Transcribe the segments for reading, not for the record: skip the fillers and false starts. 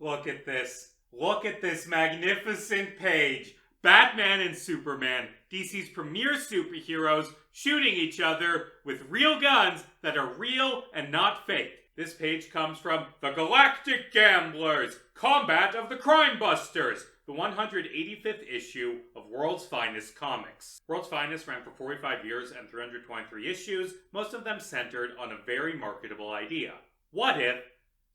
Look at this. Look at this magnificent page. Batman and Superman, DC's premier superheroes, shooting each other with real guns that are real and not fake. This page comes from The Galactic Gamblers, Combat of the Crime Busters, the 185th issue of World's Finest Comics. World's Finest ran for 45 years and 323 issues, most of them centered on a very marketable idea. What if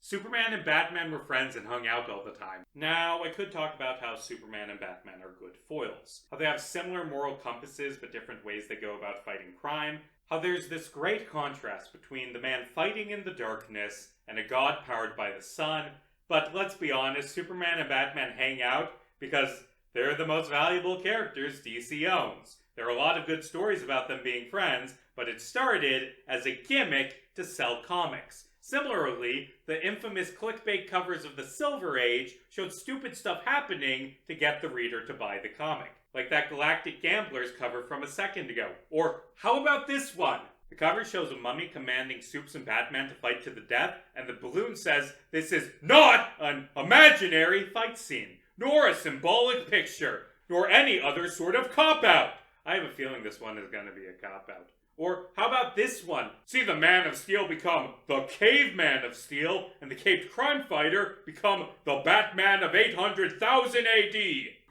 Superman and Batman were friends and hung out all the time? Now, I could talk about how Superman and Batman are good foils, how they have similar moral compasses but different ways they go about fighting crime, how there's this great contrast between the man fighting in the darkness and a god powered by the sun. But let's be honest, Superman and Batman hang out because they're the most valuable characters DC owns. There are a lot of good stories about them being friends, but it started as a gimmick to sell comics. Similarly, the infamous clickbait covers of the Silver Age showed stupid stuff happening to get the reader to buy the comic. Like that Galactic Gamblers cover from a second ago. Or how about this one? The cover shows a mummy commanding Supes and Batman to fight to the death, and the balloon says this is not an imaginary fight scene, nor a symbolic picture, nor any other sort of cop-out. I have a feeling this one is going to be a cop-out. Or how about this one? See the Man of Steel become the Caveman of Steel, and the caved crime fighter become the Batman of 800,000 AD.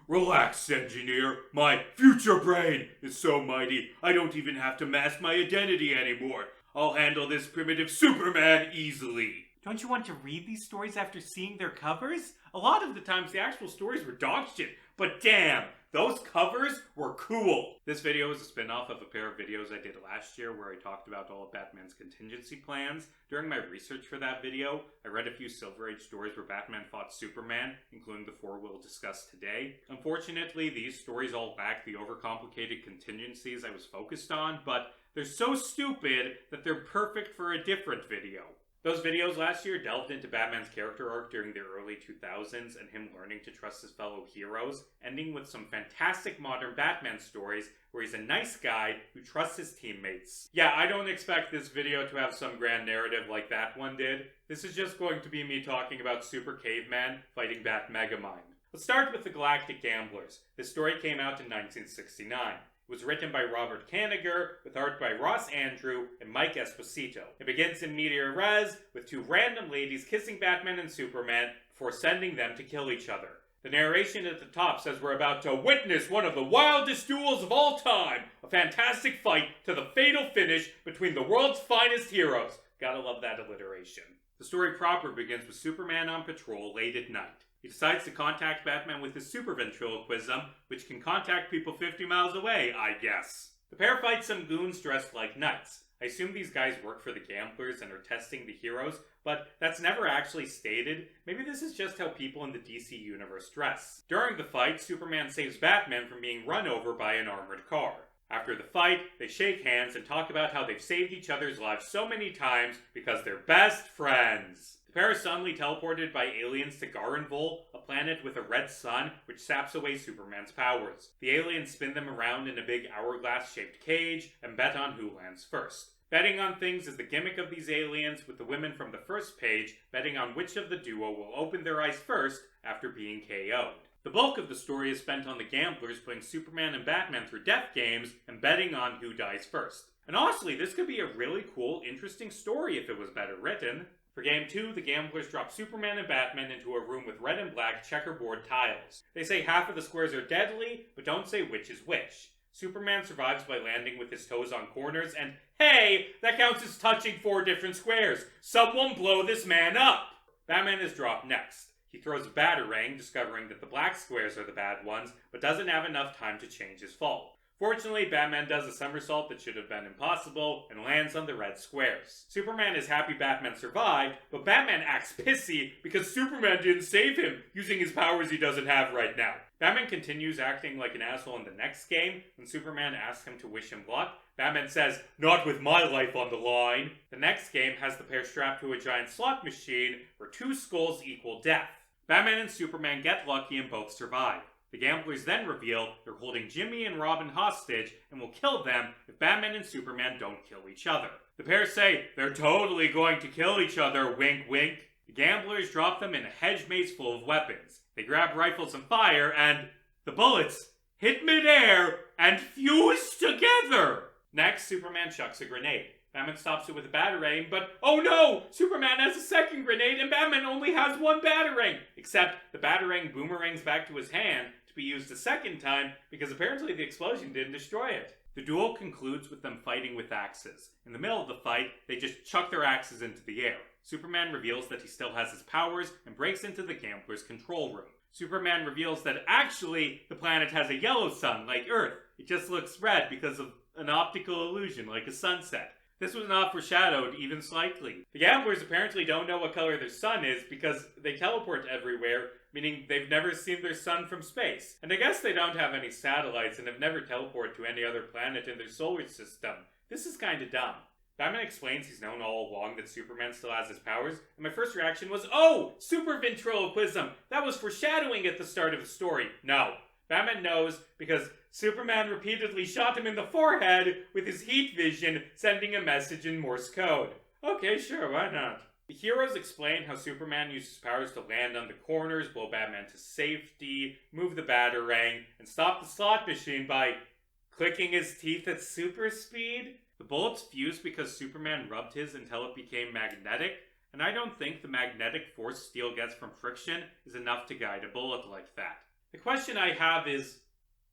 Relax, engineer. My future brain is so mighty, I don't even have to mask my identity anymore. I'll handle this primitive Superman easily. Don't you want to read these stories after seeing their covers? A lot of the times the actual stories were dog shit, but damn, those covers were cool. This video is a spin-off of a pair of videos I did last year where I talked about all of Batman's contingency plans. During my research for that video, I read a few Silver Age stories where Batman fought Superman, including the four we'll discuss today. Unfortunately, these stories all lack the overcomplicated contingencies I was focused on, but they're so stupid that they're perfect for a different video. Those videos last year delved into Batman's character arc during the early 2000s and him learning to trust his fellow heroes, ending with some fantastic modern Batman stories where he's a nice guy who trusts his teammates. Yeah, I don't expect this video to have some grand narrative like that one did. This is just going to be me talking about Super Caveman fighting Bat Megamind. Let's start with the Galactic Gamblers. This story came out in 1969. It was written by Robert Kanigher, with art by Ross Andru and Mike Esposito. It begins in medias res, with two random ladies kissing Batman and Superman before sending them to kill each other. The narration at the top says we're about to witness one of the wildest duels of all time, a fantastic fight to the fatal finish between the world's finest heroes. Gotta love that alliteration. The story proper begins with Superman on patrol late at night. He decides to contact Batman with his super ventriloquism, which can contact people 50 miles away, I guess. The pair fight some goons dressed like knights. I assume these guys work for the Gamblers and are testing the heroes, but that's never actually stated. Maybe this is just how people in the DC universe dress. During the fight, Superman saves Batman from being run over by an armored car. After the fight, they shake hands and talk about how they've saved each other's lives so many times because they're best friends. The pair are suddenly teleported by aliens to Garenvol, a planet with a red sun which saps away Superman's powers. The aliens spin them around in a big hourglass-shaped cage and bet on who lands first. Betting on things is the gimmick of these aliens, with the women from the first page betting on which of the duo will open their eyes first after being KO'd. The bulk of the story is spent on the Gamblers putting Superman and Batman through death games and betting on who dies first. And honestly, this could be a really cool, interesting story if it was better written. For Game 2, the Gamblers drop Superman and Batman into a room with red and black checkerboard tiles. They say half of the squares are deadly, but don't say which is which. Superman survives by landing with his toes on corners, and hey, that counts as touching 4 different squares. Someone blow this man up! Batman is dropped next. He throws a batarang, discovering that the black squares are the bad ones, but doesn't have enough time to change his fall. Fortunately, Batman does a somersault that should have been impossible and lands on the red squares. Superman is happy Batman survived, but Batman acts pissy because Superman didn't save him, using his powers he doesn't have right now. Batman continues acting like an asshole in the next game. When Superman asks him to wish him luck, Batman says, "Not with my life on the line." The next game has the pair strapped to a giant slot machine where 2 skulls equal death. Batman and Superman get lucky and both survive. The Gamblers then reveal they're holding Jimmy and Robin hostage and will kill them if Batman and Superman don't kill each other. The pair say they're totally going to kill each other, wink wink. The gamblers drop them in a hedge maze full of weapons. They grab rifles and fire, and the bullets hit midair and fuse together! Next, Superman chucks a grenade. Batman stops it with a batarang, but oh no! Superman has a second grenade and Batman only has one batarang! Except the batarang boomerangs back to his hand to be used a second time because apparently the explosion didn't destroy it. The duel concludes with them fighting with axes. In the middle of the fight, they just chuck their axes into the air. Superman reveals that he still has his powers and breaks into the gambler's control room. Superman reveals that actually the planet has a yellow sun like Earth. It just looks red because of an optical illusion like a sunset. This was not foreshadowed even slightly. The gamblers apparently don't know what color their sun is because they teleport everywhere, meaning they've never seen their sun from space. And I guess they don't have any satellites and have never teleported to any other planet in their solar system. This is kinda dumb. Batman explains he's known all along that Superman still has his powers, and my first reaction was, oh, super ventriloquism! That was foreshadowing at the start of the story. No. Batman knows because Superman repeatedly shot him in the forehead with his heat vision, sending a message in Morse code. Okay, sure, why not? The heroes explain how Superman uses powers to land on the corners, blow Batman to safety, move the batarang, and stop the slot machine by clicking his teeth at super speed. The bullets fuse because Superman rubbed his until it became magnetic, and I don't think the magnetic force steel gets from friction is enough to guide a bullet like that. The question I have is,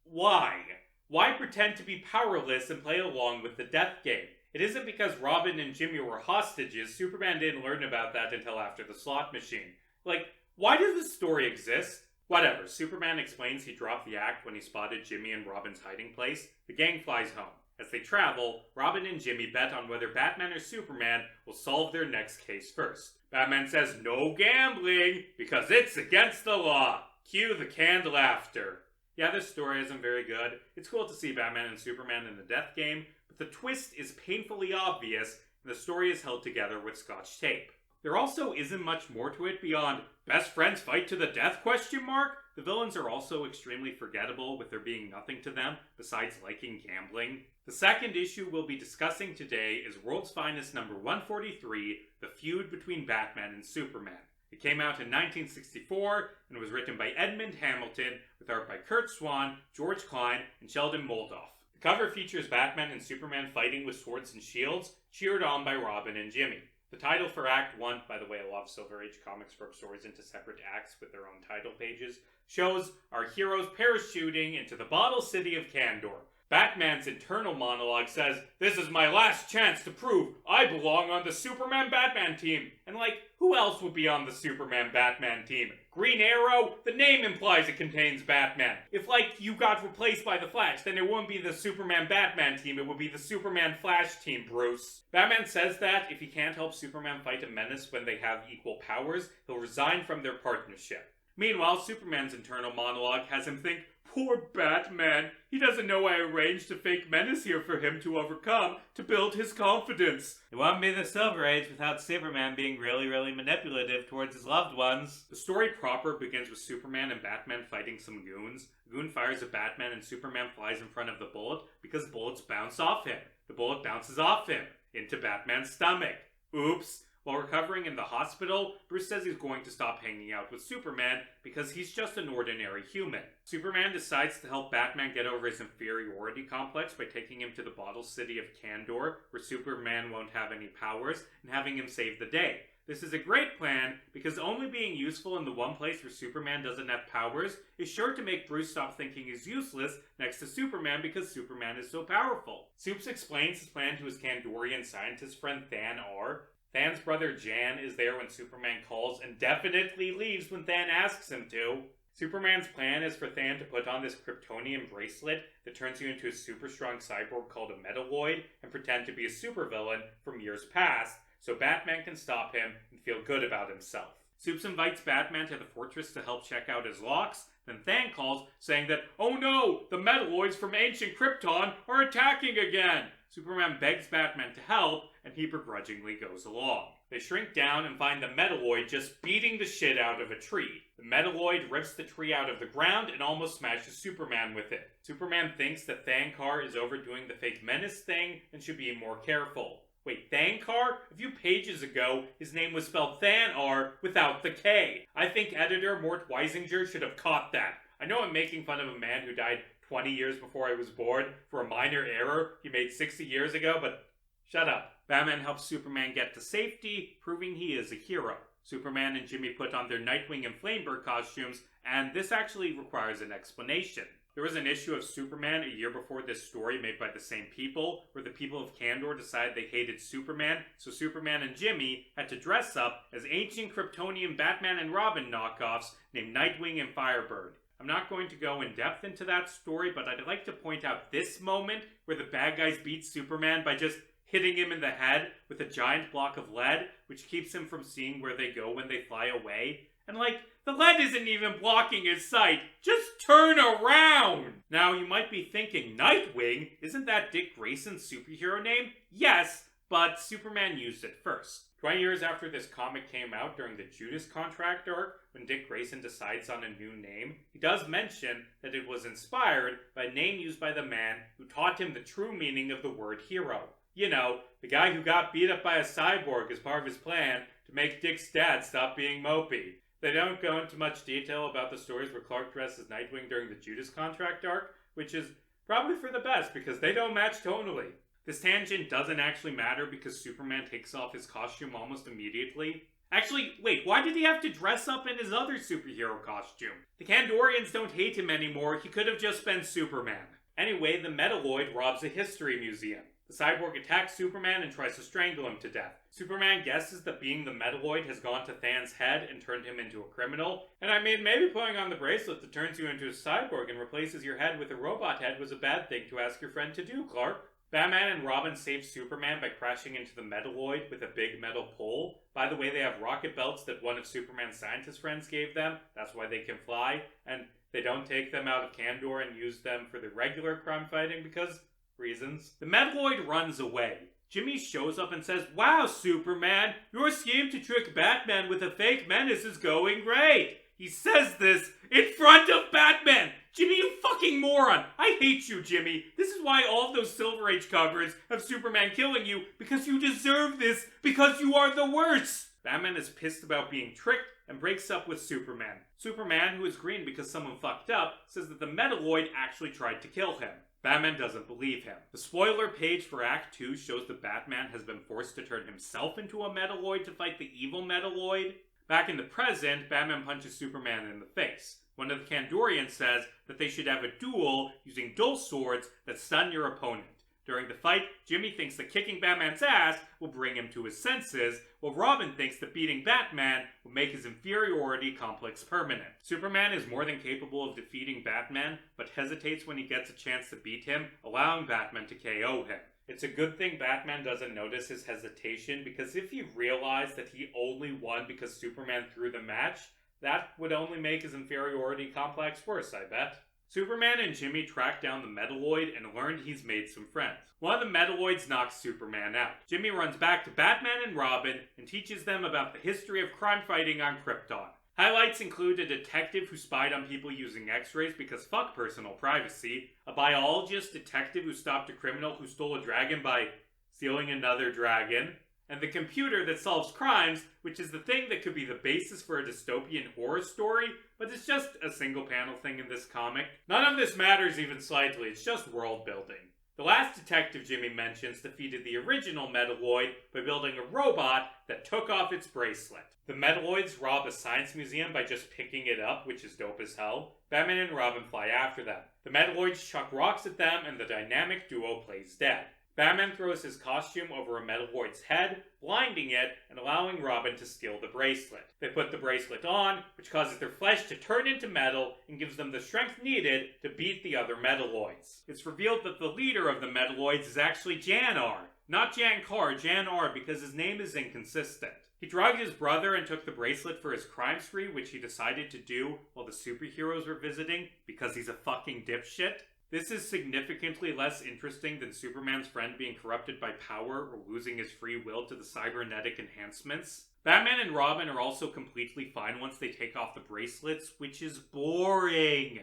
why? Why pretend to be powerless and play along with the death game? It isn't because Robin and Jimmy were hostages. Superman didn't learn about that until after the slot machine. Like, why does this story exist? Whatever, Superman explains he dropped the act when he spotted Jimmy in Robin's hiding place. The gang flies home. As they travel, Robin and Jimmy bet on whether Batman or Superman will solve their next case first. Batman says no gambling because it's against the law. Cue the canned laughter. Yeah, this story isn't very good. It's cool to see Batman and Superman in the death game, but the twist is painfully obvious, and the story is held together with Scotch tape. There also isn't much more to it beyond best friends fight to the death ? The villains are also extremely forgettable, with there being nothing to them besides liking gambling. The second issue we'll be discussing today is World's Finest number 143, The Feud Between Batman and Superman. It came out in 1964 and was written by Edmund Hamilton with art by Kurt Swan, George Klein, and Sheldon Moldoff. The cover features Batman and Superman fighting with swords and shields, cheered on by Robin and Jimmy. The title for Act 1, by the way, a lot of Silver Age comics broke stories into separate acts with their own title pages, shows our heroes parachuting into the bottle city of Kandor. Batman's internal monologue says, "This is my last chance to prove I belong on the Superman-Batman team." And who else would be on the Superman-Batman team? Green Arrow? The name implies it contains Batman. If, you got replaced by the Flash, then it wouldn't be the Superman-Batman team, it would be the Superman-Flash team, Bruce. Batman says that if he can't help Superman fight a menace when they have equal powers, he'll resign from their partnership. Meanwhile, Superman's internal monologue has him think, poor Batman, he doesn't know I arranged a fake menace here for him to overcome to build his confidence. It wouldn't be the Silver Age without Superman being really, really manipulative towards his loved ones. The story proper begins with Superman and Batman fighting some goons. A goon fires at Batman and Superman flies in front of the bullet because bullets bounce off him. The bullet bounces off him into Batman's stomach. Oops. While recovering in the hospital, Bruce says he's going to stop hanging out with Superman because he's just an ordinary human. Superman decides to help Batman get over his inferiority complex by taking him to the bottle city of Kandor, where Superman won't have any powers, and having him save the day. This is a great plan because only being useful in the one place where Superman doesn't have powers is sure to make Bruce stop thinking he's useless next to Superman because Superman is so powerful. Supes explains his plan to his Kandorian scientist friend Than R. Than's brother Jan is there when Superman calls and definitely leaves when Than asks him to. Superman's plan is for Than to put on this Kryptonian bracelet that turns you into a super strong cyborg called a Metalloid and pretend to be a supervillain from years past so Batman can stop him and feel good about himself. Supes invites Batman to the fortress to help check out his locks. Then Than calls, saying that, oh no, the Metalloids from ancient Krypton are attacking again! Superman begs Batman to help, and he begrudgingly goes along. They shrink down and find the Metalloid just beating the shit out of a tree. The Metalloid rips the tree out of the ground and almost smashes Superman with it. Superman thinks that Thankar is overdoing the fake menace thing and should be more careful. Wait, Thankar? A few pages ago, his name was spelled Thanar without the K. I think editor Mort Weisinger should have caught that. I know I'm making fun of a man who died 20 years before I was born for a minor error he made 60 years ago, but shut up. Batman helps Superman get to safety, proving he is a hero. Superman and Jimmy put on their Nightwing and Flamebird costumes, and this actually requires an explanation. There was an issue of Superman a year before this story made by the same people, where the people of Kandor decided they hated Superman, so Superman and Jimmy had to dress up as ancient Kryptonian Batman and Robin knockoffs named Nightwing and Firebird. I'm not going to go in depth into that story, but I'd like to point out this moment where the bad guys beat Superman by just hitting him in the head with a giant block of lead, which keeps him from seeing where they go when they fly away. And the lead isn't even blocking his sight. Just turn around! Now, you might be thinking, Nightwing? Isn't that Dick Grayson's superhero name? Yes, but Superman used it first. 20 years after this comic came out during the Judas Contract arc, when Dick Grayson decides on a new name, he does mention that it was inspired by a name used by the man who taught him the true meaning of the word hero. You know, the guy who got beat up by a cyborg as part of his plan to make Dick's dad stop being mopey. They don't go into much detail about the stories where Clark dressed as Nightwing during the Judas Contract arc, which is probably for the best because they don't match tonally. This tangent doesn't actually matter because Superman takes off his costume almost immediately. Actually, wait, why did he have to dress up in his other superhero costume? The Kandorians don't hate him anymore, he could have just been Superman. Anyway, the Metalloid robs a history museum. The cyborg attacks Superman and tries to strangle him to death. Superman guesses that being the Metalloid has gone to Than's head and turned him into a criminal. And I mean, maybe putting on the bracelet that turns you into a cyborg and replaces your head with a robot head was a bad thing to ask your friend to do, Clark. Batman and Robin save Superman by crashing into the Metalloid with a big metal pole. By the way, they have rocket belts that one of Superman's scientist friends gave them. That's why they can fly. And they don't take them out of Kandor and use them for the regular crime fighting because reasons. The Metalloid runs away. Jimmy shows up and says, "Wow, Superman, your scheme to trick Batman with a fake menace is going great." He says this in front of Batman. Jimmy, you fucking moron. I hate you, Jimmy. This is why all of those Silver Age covers have Superman killing you, because you deserve this, because you are the worst. Batman is pissed about being tricked and breaks up with Superman. Superman, who is green because someone fucked up, says that the Metalloid actually tried to kill him. Batman doesn't believe him. The spoiler page for Act 2 shows that Batman has been forced to turn himself into a Metalloid to fight the evil Metalloid. Back in the present, Batman punches Superman in the face. One of the Kandorians says that they should have a duel using dual swords that stun your opponent. During the fight, Jimmy thinks that kicking Batman's ass will bring him to his senses, while Robin thinks that beating Batman will make his inferiority complex permanent. Superman is more than capable of defeating Batman, but hesitates when he gets a chance to beat him, allowing Batman to KO him. It's a good thing Batman doesn't notice his hesitation, because if he realized that he only won because Superman threw the match, that would only make his inferiority complex worse, I bet. Superman and Jimmy track down the Metalloid and learn he's made some friends. One of the Metalloids knocks Superman out. Jimmy runs back to Batman and Robin and teaches them about the history of crime fighting on Krypton. Highlights include a detective who spied on people using x-rays because fuck personal privacy, a biologist detective who stopped a criminal who stole a dragon by stealing another dragon, and the computer that solves crimes, which is the thing that could be the basis for a dystopian horror story, but it's just a single panel thing in this comic. None of this matters even slightly, it's just world building. The last detective Jimmy mentions defeated the original Metalloid by building a robot that took off its bracelet. The Metalloids rob a science museum by just picking it up, which is dope as hell. Batman and Robin fly after them. The Metalloids chuck rocks at them and the dynamic duo plays dead. Batman throws his costume over a Metalloid's head, blinding it and allowing Robin to steal the bracelet. They put the bracelet on, which causes their flesh to turn into metal and gives them the strength needed to beat the other Metalloids. It's revealed that the leader of the Metalloids is actually Jan-R. Not Jan-Kar, Jan-R, because his name is inconsistent. He drugged his brother and took the bracelet for his crime spree, which he decided to do while the superheroes were visiting, because he's a fucking dipshit. This is significantly less interesting than Superman's friend being corrupted by power or losing his free will to the cybernetic enhancements. Batman and Robin are also completely fine once they take off the bracelets, which is boring.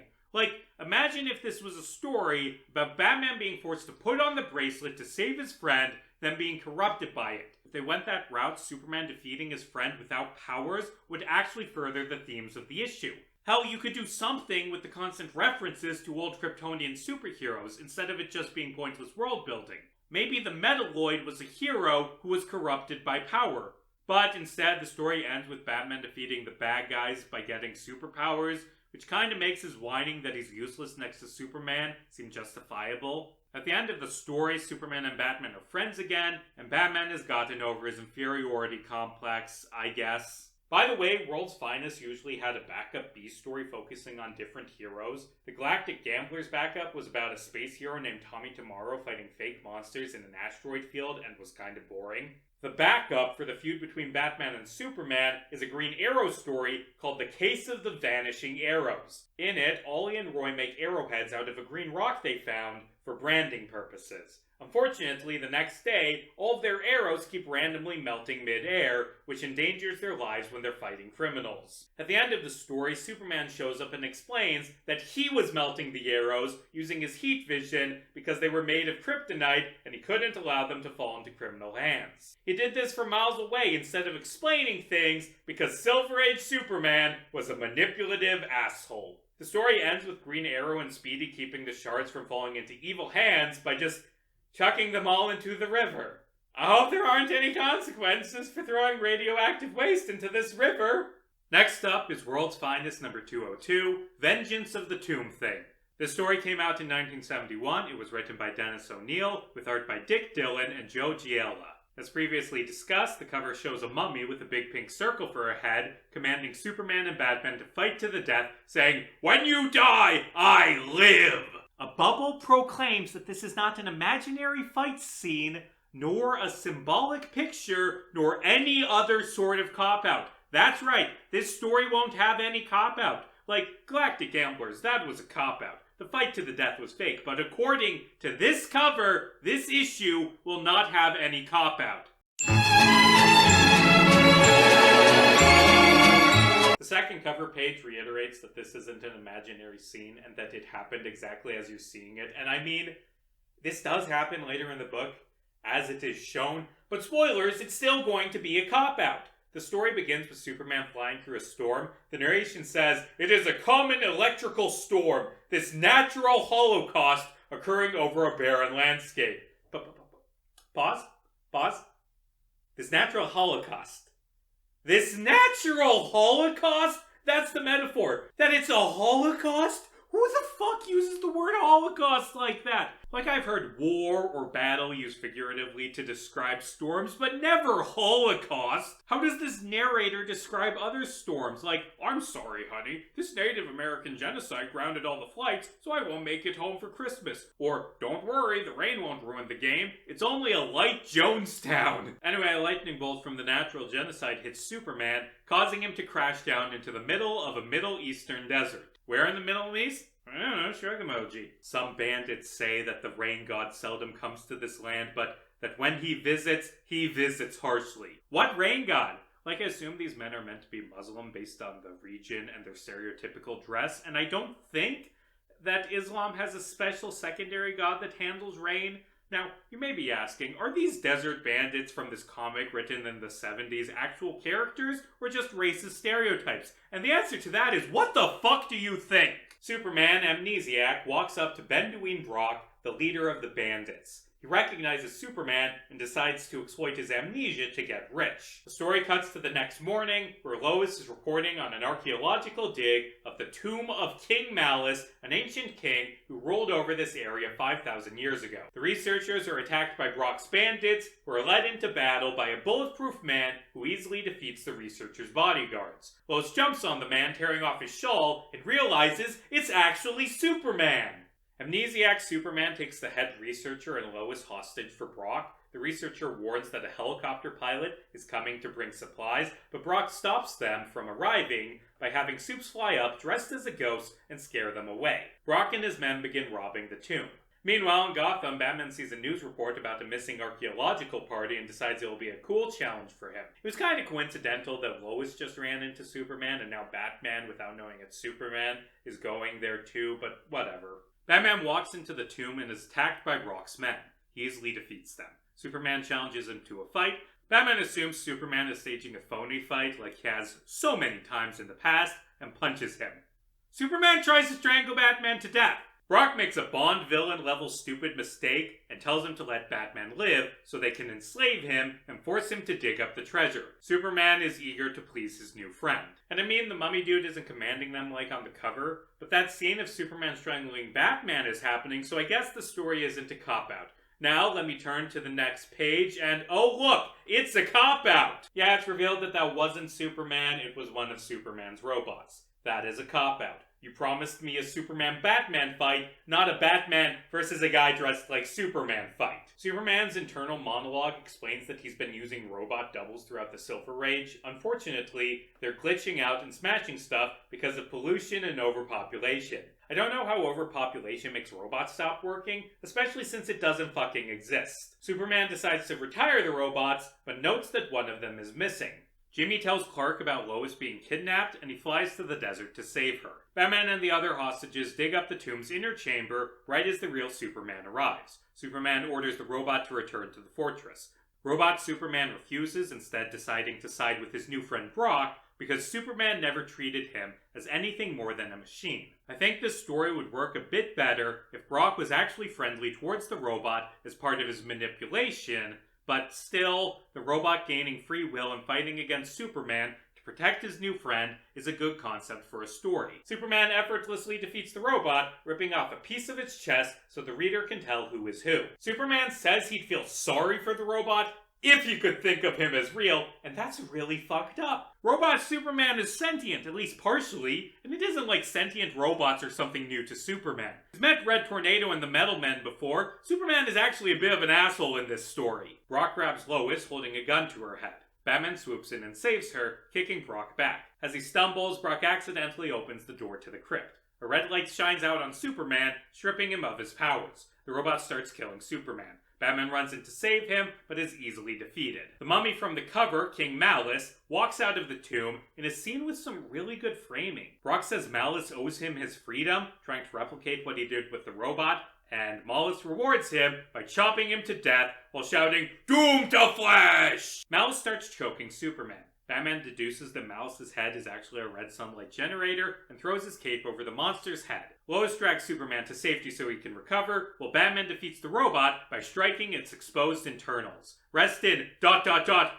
Imagine if this was a story about Batman being forced to put on the bracelet to save his friend, them being corrupted by it. If they went that route, Superman defeating his friend without powers would actually further the themes of the issue. Hell, you could do something with the constant references to old Kryptonian superheroes instead of it just being pointless world building. Maybe the Metalloid was a hero who was corrupted by power. But instead, the story ends with Batman defeating the bad guys by getting superpowers, which kind of makes his whining that he's useless next to Superman seem justifiable. At the end of the story, Superman and Batman are friends again, and Batman has gotten over his inferiority complex, I guess. By the way, World's Finest usually had a backup B story focusing on different heroes. The Galactic Gamblers backup was about a space hero named Tommy Tomorrow fighting fake monsters in an asteroid field and was kind of boring. The backup for the feud between Batman and Superman is a Green Arrow story called The Case of the Vanishing Arrows. In it, Ollie and Roy make arrowheads out of a green rock they found for branding purposes. Unfortunately, the next day, all of their arrows keep randomly melting mid-air, which endangers their lives when they're fighting criminals. At the end of the story, Superman shows up and explains that he was melting the arrows using his heat vision because they were made of kryptonite and he couldn't allow them to fall into criminal hands. He did this from miles away instead of explaining things because Silver Age Superman was a manipulative asshole. The story ends with Green Arrow and Speedy keeping the shards from falling into evil hands by just chucking them all into the river. I hope there aren't any consequences for throwing radioactive waste into this river. Next up is World's Finest number 202, Vengeance of the Tomb Thing. This story came out in 1971. It was written by Dennis O'Neil, with art by Dick Dillon and Joe Giella. As previously discussed, the cover shows a mummy with a big pink circle for a head, commanding Superman and Batman to fight to the death, saying, "When you die, I live!" A bubble proclaims that this is not an imaginary fight scene, nor a symbolic picture, nor any other sort of cop-out. That's right, this story won't have any cop-out. Like Galactic Gamblers, that was a cop-out. The fight to the death was fake, but according to this cover, this issue will not have any cop-out. The second cover page reiterates that this isn't an imaginary scene and that it happened exactly as you're seeing it. And I mean, this does happen later in the book, as it is shown, but spoilers, it's still going to be a cop-out. The story begins with Superman flying through a storm. The narration says, "It is a common electrical storm, this natural holocaust occurring over a barren landscape." Pause. This natural holocaust. This natural holocaust? That's the metaphor. That it's a holocaust? Who the fuck uses the word holocaust like that? Like, I've heard war or battle used figuratively to describe storms, but never holocaust. How does this narrator describe other storms? Like, "I'm sorry, honey, this Native American genocide grounded all the flights, so I won't make it home for Christmas." Or, "Don't worry, the rain won't ruin the game. It's only a light Jonestown." Anyway, a lightning bolt from the natural genocide hits Superman, causing him to crash down into the middle of a Middle Eastern desert. Where in the Middle East? I don't know, shrug emoji. Some bandits say that the rain god seldom comes to this land, but that when he visits harshly. What rain god? Like, I assume these men are meant to be Muslim based on the region and their stereotypical dress, and I don't think that Islam has a special secondary god that handles rain. Now, you may be asking, are these desert bandits from this comic written in the 70s actual characters, or just racist stereotypes? And the answer to that is, what the fuck do you think? Superman, Amnesiac, walks up to Benduine Brock, the leader of the bandits. He recognizes Superman and decides to exploit his amnesia to get rich. The story cuts to the next morning, where Lois is reporting on an archaeological dig of the tomb of King Malice, an ancient king who ruled over this area 5,000 years ago. The researchers are attacked by Brock's bandits, who are led into battle by a bulletproof man who easily defeats the researchers' bodyguards. Lois jumps on the man, tearing off his shawl, and realizes it's actually Superman. Amnesiac Superman takes the head researcher and Lois hostage for Brock. The researcher warns that a helicopter pilot is coming to bring supplies, but Brock stops them from arriving by having Supes fly up dressed as a ghost and scare them away. Brock and his men begin robbing the tomb. Meanwhile, in Gotham, Batman sees a news report about a missing archaeological party and decides it will be a cool challenge for him. It was kind of coincidental that Lois just ran into Superman, and now Batman, without knowing it's Superman, is going there too, but whatever. Batman walks into the tomb and is attacked by Brock's men. He easily defeats them. Superman challenges him to a fight. Batman assumes Superman is staging a phony fight like he has so many times in the past and punches him. Superman tries to strangle Batman to death. Brock makes a Bond villain level stupid mistake and tells him to let Batman live so they can enslave him and force him to dig up the treasure. Superman is eager to please his new friend. And I mean, the mummy dude isn't commanding them like on the cover, but that scene of Superman strangling Batman is happening, so I guess the story isn't a cop-out. Now, let me turn to the next page, and oh look, it's a cop-out! Yeah, it's revealed that that wasn't Superman, it was one of Superman's robots. That is a cop-out. You promised me a Superman-Batman fight, not a Batman versus a guy dressed like Superman fight. Superman's internal monologue explains that he's been using robot doubles throughout the Silver Age. Unfortunately, they're glitching out and smashing stuff because of pollution and overpopulation. I don't know how overpopulation makes robots stop working, especially since it doesn't fucking exist. Superman decides to retire the robots, but notes that one of them is missing. Jimmy tells Clark about Lois being kidnapped, and he flies to the desert to save her. Batman and the other hostages dig up the tomb's inner chamber right as the real Superman arrives. Superman orders the robot to return to the fortress. Robot Superman refuses, instead deciding to side with his new friend Brock, because Superman never treated him as anything more than a machine. I think this story would work a bit better if Brock was actually friendly towards the robot as part of his manipulation, but still, the robot gaining free will and fighting against Superman to protect his new friend is a good concept for a story. Superman effortlessly defeats the robot, ripping off a piece of its chest so the reader can tell who is who. Superman says he'd feel sorry for the robot if you could think of him as real, and that's really fucked up. Robot Superman is sentient, at least partially, and it isn't like sentient robots are something new to Superman. He's met Red Tornado and the Metal Men before. Superman is actually a bit of an asshole in this story. Brock grabs Lois, holding a gun to her head. Batman swoops in and saves her, kicking Brock back. As he stumbles, Brock accidentally opens the door to the crypt. A red light shines out on Superman, stripping him of his powers. The robot starts killing Superman. Batman runs in to save him, but is easily defeated. The mummy from the cover, King Malice, walks out of the tomb in a scene with some really good framing. Brock says Malice owes him his freedom, trying to replicate what he did with the robot, and Malice rewards him by chopping him to death while shouting, "Doom to Flash!" Malice starts choking Superman. Batman deduces that Malice's head is actually a red sunlight generator and throws his cape over the monster's head. Lois drags Superman to safety so he can recover, while Batman defeats the robot by striking its exposed internals. Rest in ...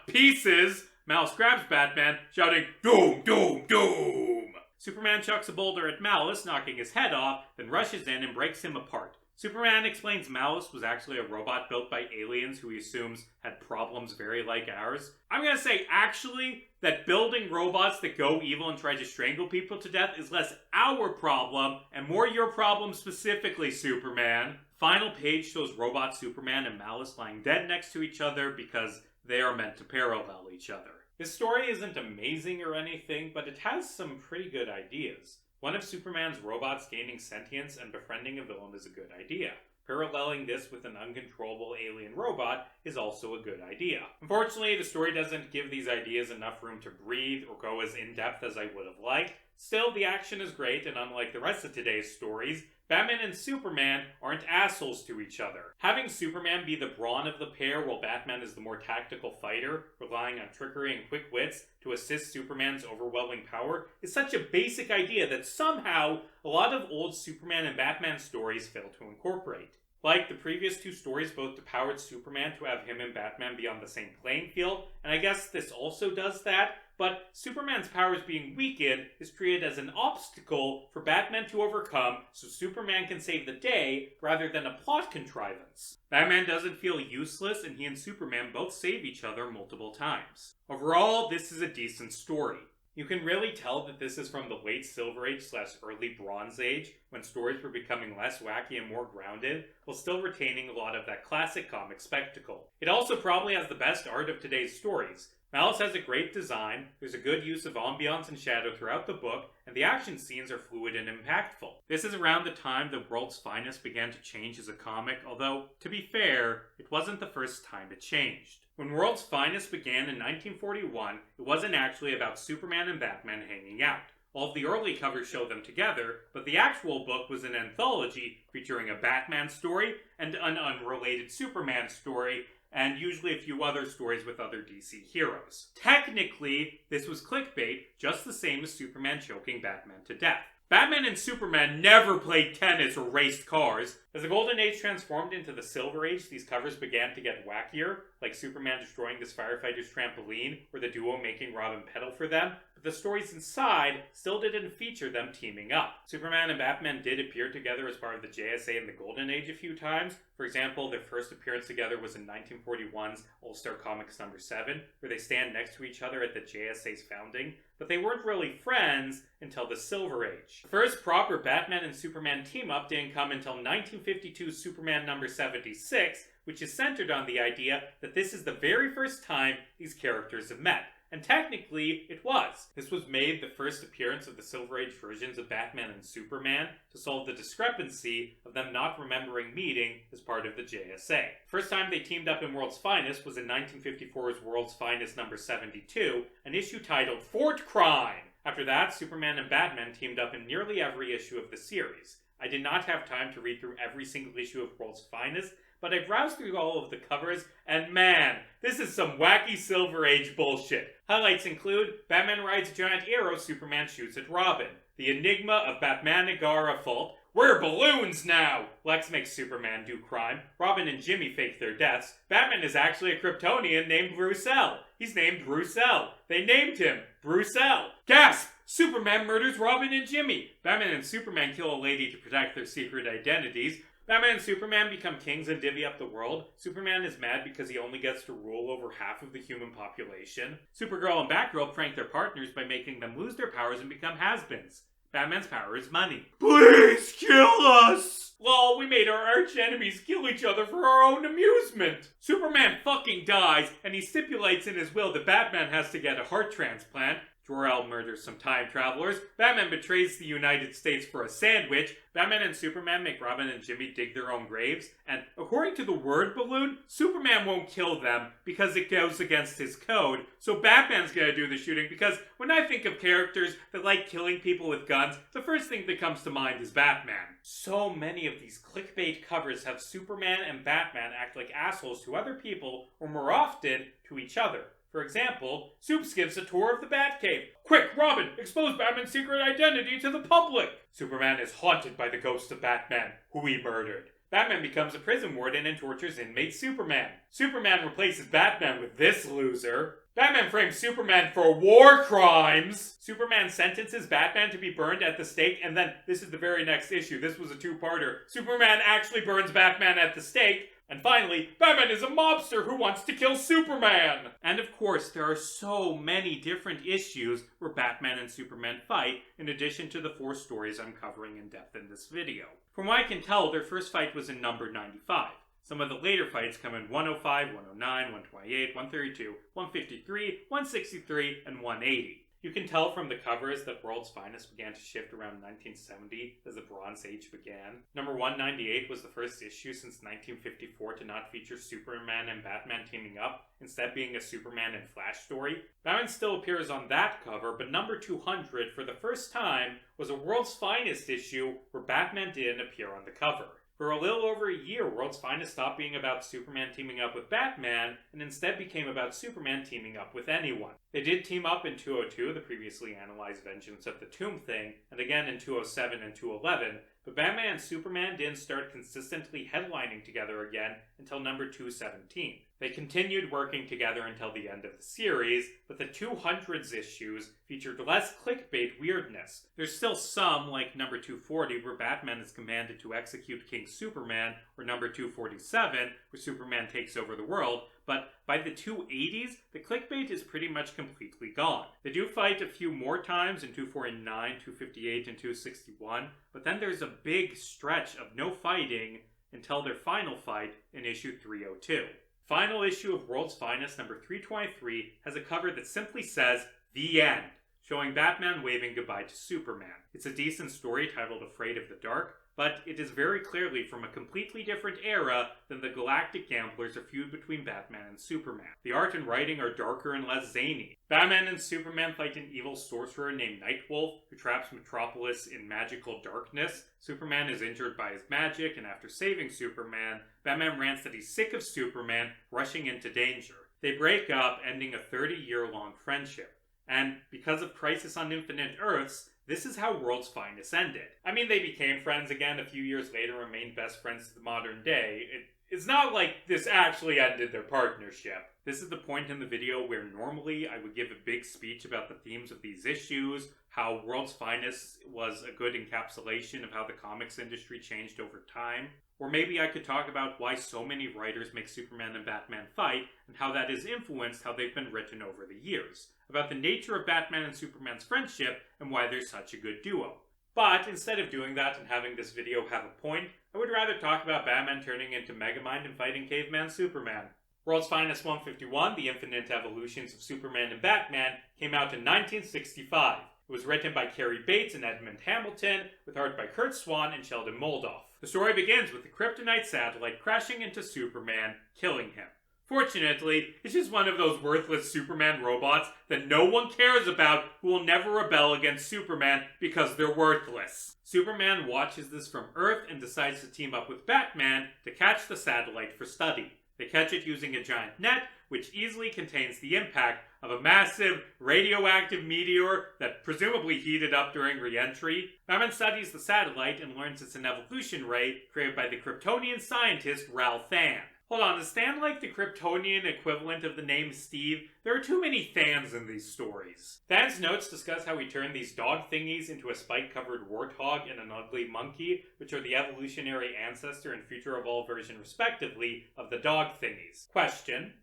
pieces! Malice grabs Batman, shouting, "Doom, doom, doom!" Superman chucks a boulder at Malice, knocking his head off, then rushes in and breaks him apart. Superman explains Malice was actually a robot built by aliens who he assumes had problems very like ours. I'm gonna say, actually, that building robots that go evil and try to strangle people to death is less our problem and more your problem specifically, Superman. Final page shows Robot Superman and Malice lying dead next to each other because they are meant to parallel each other. This story isn't amazing or anything, but it has some pretty good ideas. One of Superman's robots gaining sentience and befriending a villain is a good idea. Paralleling this with an uncontrollable alien robot is also a good idea. Unfortunately, the story doesn't give these ideas enough room to breathe or go as in-depth as I would have liked. Still, the action is great, and unlike the rest of today's stories, Batman and Superman aren't assholes to each other. Having Superman be the brawn of the pair while Batman is the more tactical fighter, relying on trickery and quick wits to assist Superman's overwhelming power, is such a basic idea that somehow a lot of old Superman and Batman stories fail to incorporate. Like the previous two stories both depowered Superman to have him and Batman be on the same playing field, and I guess this also does that, but Superman's powers being weakened is treated as an obstacle for Batman to overcome so Superman can save the day rather than a plot contrivance. Batman doesn't feel useless, and he and Superman both save each other multiple times. Overall, this is a decent story. You can really tell that this is from the late Silver Age / early Bronze Age, when stories were becoming less wacky and more grounded, while still retaining a lot of that classic comic spectacle. It also probably has the best art of today's stories. Malice has a great design, there's a good use of ambiance and shadow throughout the book, and the action scenes are fluid and impactful. This is around the time the World's Finest began to change as a comic, although, to be fair, it wasn't the first time it changed. When World's Finest began in 1941, it wasn't actually about Superman and Batman hanging out. All of the early covers show them together, but the actual book was an anthology featuring a Batman story and an unrelated Superman story, and usually a few other stories with other DC heroes. Technically, this was clickbait, just the same as Superman choking Batman to death. Batman and Superman never played tennis or raced cars. As the Golden Age transformed into the Silver Age, these covers began to get wackier, like Superman destroying this firefighter's trampoline, or the duo making Robin pedal for them, but the stories inside still didn't feature them teaming up. Superman and Batman did appear together as part of the JSA in the Golden Age a few times. For example, their first appearance together was in 1941's All-Star Comics number 7, where they stand next to each other at the JSA's founding, but they weren't really friends until the Silver Age. The first proper Batman and Superman team-up didn't come until 1952's Superman number 76, which is centered on the idea that this is the very first time these characters have met. And technically, it was. This was made the first appearance of the Silver Age versions of Batman and Superman to solve the discrepancy of them not remembering meeting as part of the JSA. First time they teamed up in World's Finest was in 1954's World's Finest number 72, an issue titled Fort Crime. After that, Superman and Batman teamed up in nearly every issue of the series. I did not have time to read through every single issue of World's Finest, but I browsed through all of the covers, and man, this is some wacky Silver Age bullshit. Highlights include Batman rides a giant arrow, Superman shoots at Robin. The Enigma of Batman Nagara fault. We're balloons now! Lex makes Superman do crime. Robin and Jimmy fake their deaths. Batman is actually a Kryptonian named Brucel. He's named Brucel. They named him Brucel. Gasp! Superman murders Robin and Jimmy. Batman and Superman kill a lady to protect their secret identities. Batman and Superman become kings and divvy up the world. Superman is mad because he only gets to rule over half of the human population. Supergirl and Batgirl prank their partners by making them lose their powers and become has-beens. Batman's power is money. Please kill us! Lol, we made our arch enemies kill each other for our own amusement. Superman fucking dies, and he stipulates in his will that Batman has to get a heart transplant. Jor-El murders some time travelers. Batman betrays the United States for a sandwich. Batman and Superman make Robin and Jimmy dig their own graves. And according to the word balloon, Superman won't kill them because it goes against his code. So Batman's gonna do the shooting because when I think of characters that like killing people with guns, the first thing that comes to mind is Batman. So many of these clickbait covers have Superman and Batman act like assholes to other people, or more often, to each other. For example, Supes gives a tour of the Batcave. Quick, Robin, expose Batman's secret identity to the public! Superman is haunted by the ghost of Batman, who he murdered. Batman becomes a prison warden and tortures inmate Superman. Superman replaces Batman with this loser. Batman frames Superman for war crimes. Superman sentences Batman to be burned at the stake, and then, this is the very next issue, this was a two-parter, Superman actually burns Batman at the stake. And finally, Batman is a mobster who wants to kill Superman! And of course, there are so many different issues where Batman and Superman fight, in addition to the 4 stories I'm covering in depth in this video. From what I can tell, their first fight was in number 95. Some of the later fights come in 105, 109, 128, 132, 153, 163, and 180. You can tell from the covers that World's Finest began to shift around 1970 as the Bronze Age began. Number 198 was the first issue since 1954 to not feature Superman and Batman teaming up, instead being a Superman and Flash story. Batman still appears on that cover, but number 200 for the first time was a World's Finest issue where Batman didn't appear on the cover. For a little over a year, World's Finest stopped being about Superman teaming up with Batman, and instead became about Superman teaming up with anyone. They did team up in 202, the previously analyzed Vengeance of the Tomb Thing, and again in 207 and 211, but Batman and Superman didn't start consistently headlining together again until number 217. They continued working together until the end of the series, but the 200s issues featured less clickbait weirdness. There's still some, like number 240, where Batman is commanded to execute King Superman, or number 247, where Superman takes over the world, but by the 280s, the clickbait is pretty much completely gone. They do fight a few more times in 249, 258, and 261, but then there's a big stretch of no fighting until their final fight in issue 302. Final issue of World's Finest, number 323, has a cover that simply says, "The End." showing Batman waving goodbye to Superman. It's a decent story titled Afraid of the Dark, but it is very clearly from a completely different era than the Galactic Gamblers or feud between Batman and Superman. The art and writing are darker and less zany. Batman and Superman fight an evil sorcerer named Nightwolf, who traps Metropolis in magical darkness. Superman is injured by his magic, and after saving Superman, Batman rants that he's sick of Superman rushing into danger. They break up, ending a 30-year-long friendship. And because of Crisis on Infinite Earths, this is how World's Finest ended. I mean, they became friends again a few years later and remained best friends to the modern day. It's not like this actually ended their partnership. This is the point in the video where normally I would give a big speech about the themes of these issues, how World's Finest was a good encapsulation of how the comics industry changed over time. Or maybe I could talk about why so many writers make Superman and Batman fight, and how that has influenced how they've been written over the years. About the nature of Batman and Superman's friendship, and why they're such a good duo. But instead of doing that and having this video have a point, I would rather talk about Batman turning into Megamind and fighting Caveman Superman. World's Finest 151, The Infinite Evolutions of Superman and Batman, came out in 1965. It was written by Cary Bates and Edmund Hamilton, with art by Curt Swan and Sheldon Moldoff. The story begins with the Kryptonite satellite crashing into Superman, killing him. Fortunately, it's just one of those worthless Superman robots that no one cares about who will never rebel against Superman because they're worthless. Superman watches this from Earth and decides to team up with Batman to catch the satellite for study. They catch it using a giant net, which easily contains the impact of a massive radioactive meteor that presumably heated up during re-entry. Batman studies the satellite and learns it's an evolution ray created by the Kryptonian scientist Ral Than. Hold on, is Than like the Kryptonian equivalent of the name Steve? There are too many Thans in these stories. Than's notes discuss how he turned these dog thingies into a spike-covered warthog and an ugly monkey, which are the evolutionary ancestor and future evolved version, respectively, of the dog thingies. Question: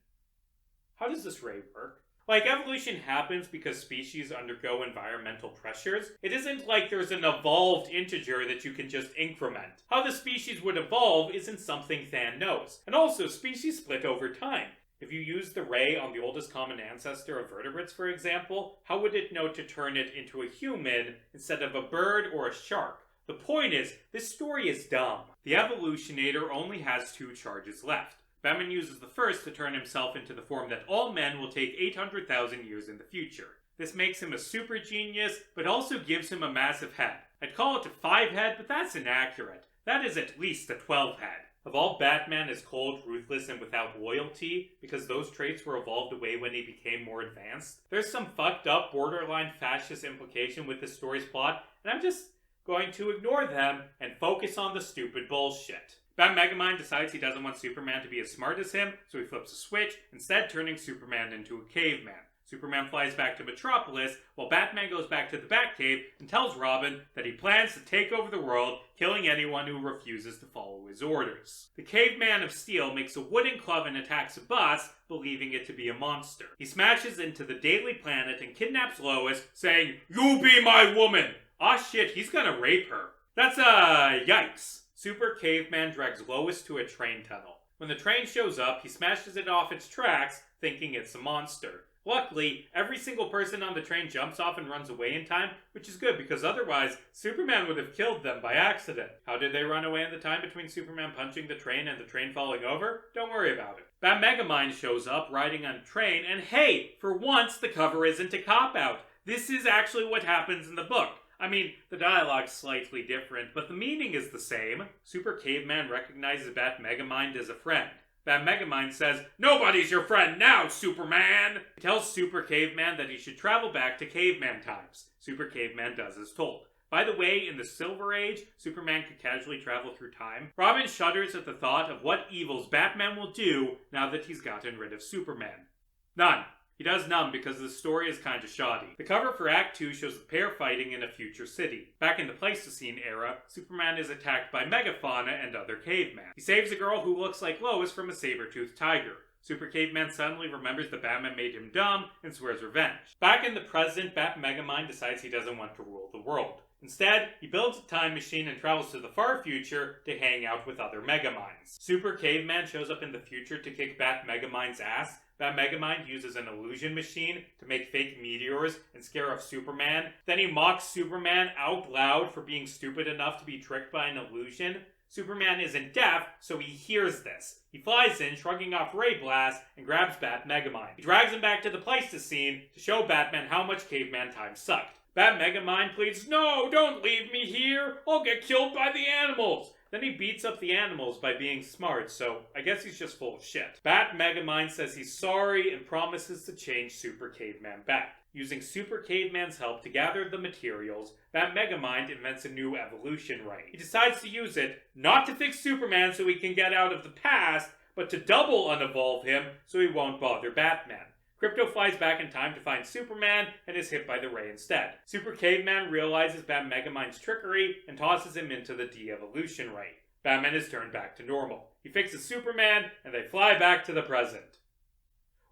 how does this ray work? Like, evolution happens because species undergo environmental pressures. It isn't like there's an evolved integer that you can just increment. How the species would evolve isn't something Than knows. And also, species split over time. If you use the ray on the oldest common ancestor of vertebrates, for example, how would it know to turn it into a human instead of a bird or a shark? The point is, this story is dumb. The Evolutionator only has 2 charges left. Batman uses the first to turn himself into the form that all men will take 800,000 years in the future. This makes him a super genius, but also gives him a massive head. I'd call it a 5-head, but that's inaccurate. That is at least a 12-head. Evolved Batman is cold, ruthless, and without loyalty, because those traits were evolved away when he became more advanced. There's some fucked up, borderline fascist implication with this story's plot, and I'm just going to ignore them and focus on the stupid bullshit. Megamind decides he doesn't want Superman to be as smart as him, so he flips a switch, instead turning Superman into a caveman. Superman flies back to Metropolis, while Batman goes back to the Batcave and tells Robin that he plans to take over the world, killing anyone who refuses to follow his orders. The Caveman of Steel makes a wooden club and attacks a bus, believing it to be a monster. He smashes into the Daily Planet and kidnaps Lois, saying, "You be my woman!" Aw shit, he's gonna rape her. That's yikes. Super Caveman drags Lois to a train tunnel. When the train shows up, he smashes it off its tracks, thinking it's a monster. Luckily, every single person on the train jumps off and runs away in time, which is good because otherwise, Superman would have killed them by accident. How did they run away in the time between Superman punching the train and the train falling over? Don't worry about it. Megamind shows up riding on a train, and hey, for once the cover isn't a cop-out. This is actually what happens in the book. I mean, the dialogue's slightly different, but the meaning is the same. Super Caveman recognizes Megamind as a friend. Megamind says, "Nobody's your friend now, Superman!" He tells Super Caveman that he should travel back to caveman times. Super Caveman does as told. By the way, in the Silver Age, Superman could casually travel through time. Robin shudders at the thought of what evils Batman will do now that he's gotten rid of Superman. None. He does none because the story is kinda shoddy. The cover for Act 2 shows the pair fighting in a future city. Back in the Pleistocene era, Superman is attacked by megafauna and other cavemen. He saves a girl who looks like Lois from a saber-toothed tiger. Super Caveman suddenly remembers that Batman made him dumb and swears revenge. Back in the present, Megamind decides he doesn't want to rule the world. Instead, he builds a time machine and travels to the far future to hang out with other Megaminds. Super Caveman shows up in the future to kick Megamind's ass, Megamind uses an illusion machine to make fake meteors and scare off Superman. Then he mocks Superman out loud for being stupid enough to be tricked by an illusion. Superman isn't deaf, so he hears this. He flies in, shrugging off Ray Blast, and grabs Megamind. He drags him back to the Pleistocene to show Batman how much caveman time sucked. Megamind pleads, "No, don't leave me here! I'll get killed by the animals!" Then he beats up the animals by being smart, so I guess he's just full of shit. Megamind says he's sorry and promises to change Super Caveman back. Using Super Caveman's help to gather the materials, Megamind invents a new evolution ray. He decides to use it not to fix Superman so he can get out of the past, but to double unevolve him so he won't bother Batman. Krypto flies back in time to find Superman and is hit by the ray instead. Super Caveman realizes Megamind's trickery and tosses him into the de-evolution ray. Batman is turned back to normal. He fixes Superman and they fly back to the present.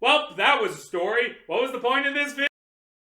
Well, that was a story. What was the point of this video?